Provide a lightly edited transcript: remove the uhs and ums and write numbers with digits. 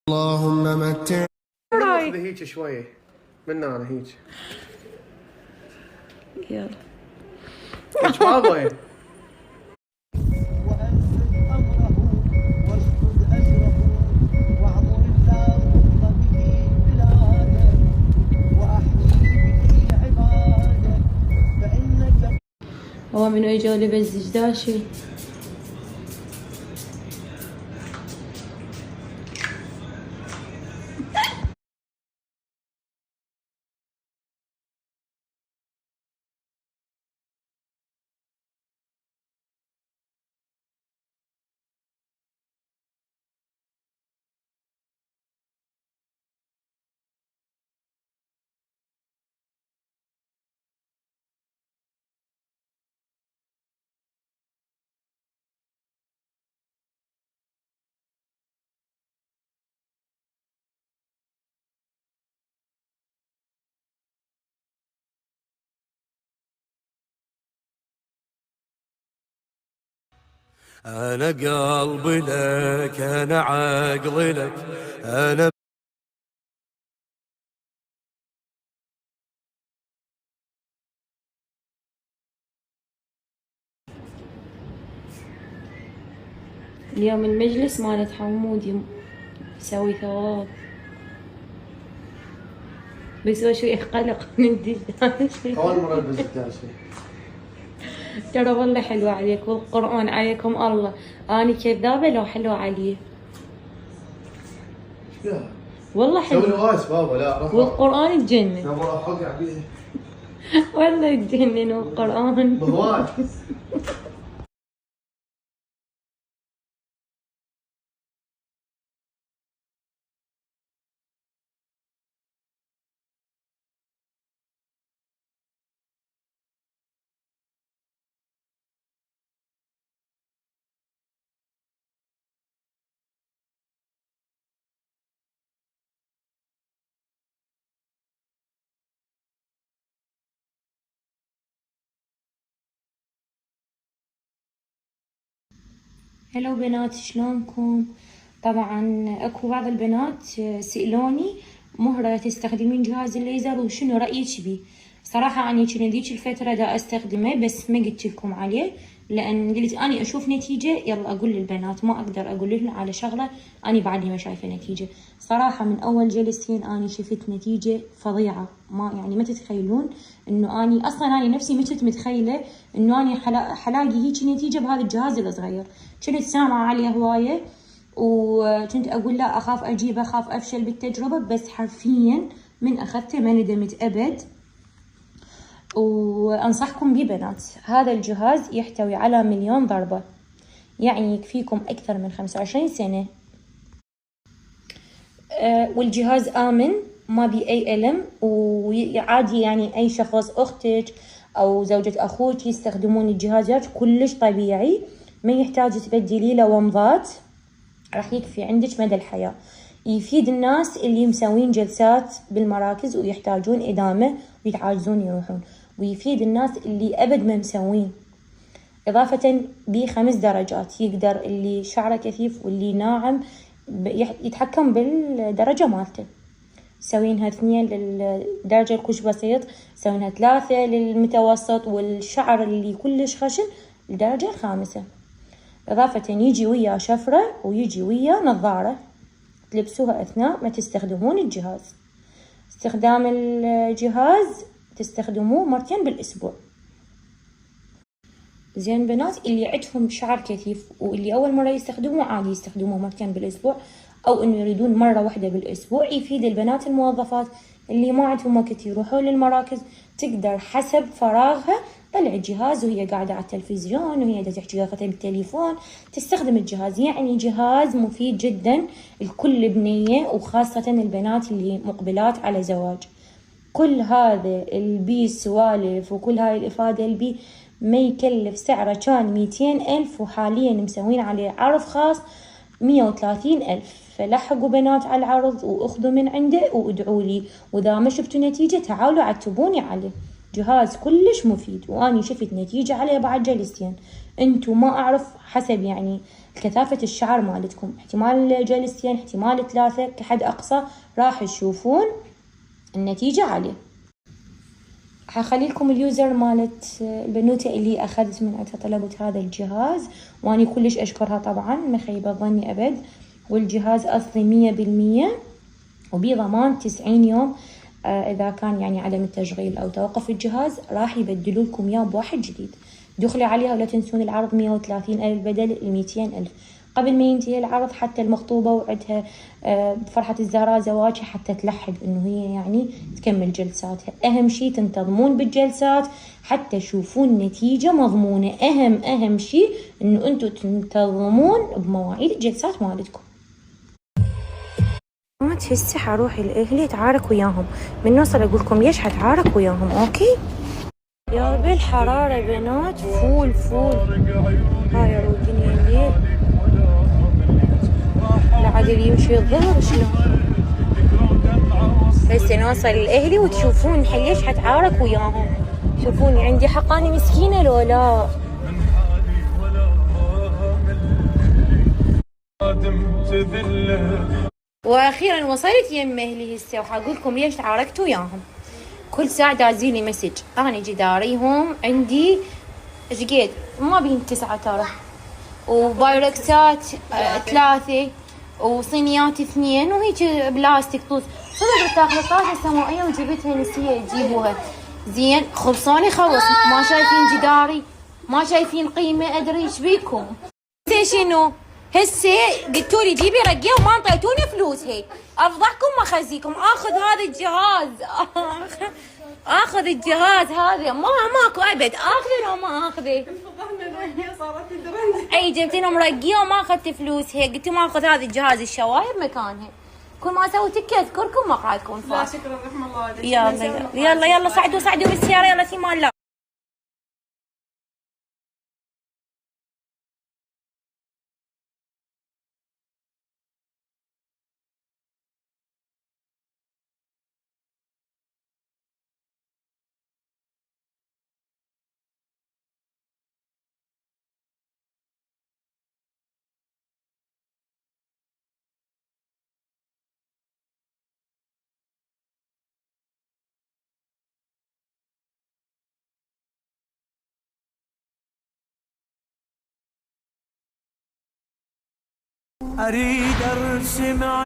اللهم متع. رايك هيك شويه من انا هيك. يلا هيك بابا وأنفذ أمره واشدد أجره واعمر اللهم به بلاده وأحيي به عباده فإنك هو منو اجوا لي بالزجداشي. أنا قلبي لك، أنا عقلي لك، أنا اليوم المجلس مالت حمود يسوي ثواب، بس هو شوي قلق من الدجاج. اول مره البس الداشي. ترى والله حلوة عليك والقرآن عليكم الله. أنا كذابة لو حلوة علي لا والله سوي حلوة نواس بابا. لا راح والقرآن تجنن. نبغى احط بيه والله تجنن والقرآن. بهواك. هلو بنات، شلونكم؟ طبعا اكو بعض البنات سألوني مهرة تستخدمين جهاز الليزر وشنو رأيك بيه. صراحة أنا كنت ذيك الفترة دا استخدمه بس ما قلت لكم عليه، لأن قلت أنا أشوف نتيجة يلا أقول للبنات، ما أقدر أقول لهم على شغلة أنا بعدني ما شايفة نتيجة. صراحة من أول جلستين أنا شفت نتيجة فظيعة، ما تتخيلون إنه أنا أصلا أنا نفسي ما كنت متخيلة إنه أنا حلاقي هيك نتيجة بهذا الجهاز الصغير. كنت سامعة عليه هواية وكنت أقول لا أخاف أجيبه، أخاف أفشل بالتجربة، بس حرفيا من أخذته ما ندمت أبد. وأنصحكم بيه بنات، هذا الجهاز يحتوي على 1,000,000 ضربة، يعني يكفيكم أكثر من 25 سنة. والجهاز آمن ما بي أي ألم، وعادي يعني أي شخص أختك أو زوجة أخوك يستخدمون الجهازات كلش طبيعي، ما يحتاج تبدلي له ومضات، راح يكفي عندك مدى الحياة. يفيد الناس اللي مسوين جلسات بالمراكز ويحتاجون إدامة ويتعاجزون يروحون، ويفيد الناس اللي أبد ما مسوين. إضافة ب5 درجات، يقدر اللي شعره كثيف واللي ناعم يتحكم بالدرجة مالته. سوينها 2 للدرجة الكش بسيط، سوينها 3 للمتوسط، والشعر اللي كلش خشن الدرجة 5. إضافة يجي وياه شفرة ويجي وياه نظارة تلبسوها أثناء ما تستخدمون الجهاز. استخدام الجهاز تستخدموه 2 بالأسبوع. زين بنات، اللي عندهم شعر كثيف واللي أول مرة يستخدموه عادي يستخدموه 2 بالأسبوع، أو إنه يريدون مرة واحدة بالأسبوع. يفيد البنات الموظفات اللي ما عندهم وقت يروحون للمراكز، تقدر حسب فراغها طلع الجهاز وهي قاعدة على التلفزيون وهي تحكي بالتليفون تستخدم الجهاز. يعني جهاز مفيد جدا لكل بنية، وخاصة البنات اللي مقبلات على زواج. كل هذا البي سوالف وكل هاي الإفادة البي ما يكلف سعره كان 200,000، وحاليا مسوين عليه عرض خاص 130,000. فلحقوا بنات على العرض واخذوا من عنده وادعوا لي، واذا ما شفتوا نتيجة تعالوا عتبوني عليه. جهاز كلش مفيد، واني شفت نتيجة عليه بعد جلستين. انتو ما اعرف حسب يعني كثافة الشعر مالتكم، احتمال جلستين احتمال 3 كحد اقصى راح تشوفون النتيجة عليه. حخلي لكم اليوزر مالت البنوتة اللي اخذت من عندها طلبت هذا الجهاز، واني كلش اشكرها طبعا ما خيبة ظني ابد. والجهاز اصلي 100% وبضمان 90 يوم. اذا كان يعني عدم التشغيل او توقف الجهاز راح يبدلوا لكم اياه بواحد جديد. دخلوا عليها ولا تنسون العرض 130,000 بدل 200,000 قبل ما ينتهي العرض. حتى المخطوبة وعدها بفرحة الزهراء زواجها حتى تلحق انه هي يعني تكمل جلساتها. اهم شي تنتظمون بالجلسات حتى تشوفون نتيجة مضمونة. اهم شي انه انتو تنتظمون بمواعيد الجلسات مالتكم. ما تحسي حروح الاهلي اتعارك وياهم، من نوصل اقول لكم ليش حتعارك وياهم. اوكي يا بالحرارة بنات فول. هاي يا الدنيا الليل العادل يمشي الظهر شلون. هسه نوصل الاهلي وتشوفون ليش حتعارك وياهم. شوفوني عندي حقاني مسكينة لو لا. واخيرا وصلت يم اهلي هسه وحقول لكم ليش تعاركت وياهم. كل ساعة دازيلي مسج انا جداريهم عندي شقيد ما بين 9 ترى، وبايركسات 3 وصينيات 2 وهيك بلاستيك طوس. صدق تاخذ طاقة سمائية وجبتها نسية تجيبوها. زين خلصوني خلص. ما شايفين جداري؟ ما شايفين قيمة؟ ادري ايش بيكم. شنو هسه قلتوا لي جيبي رقيه وما انطيتوني فلوس. هيك افضحكم ما اخزيكم. اخذ هذا الجهاز اخذ الجهاز هذا ماكو ابد. اخذه لو ما اخذه. اي جبت لهم رقيه وما اخذت فلوس. هيك قلت ما اخذ هذا الجهاز الشوايب مكانها. كل ما اسوي تكه اذكركم مقعدكم. لا شكرا رحم الله. يلا صعدوا بالسياره يلا في مال. لا أريد أرسم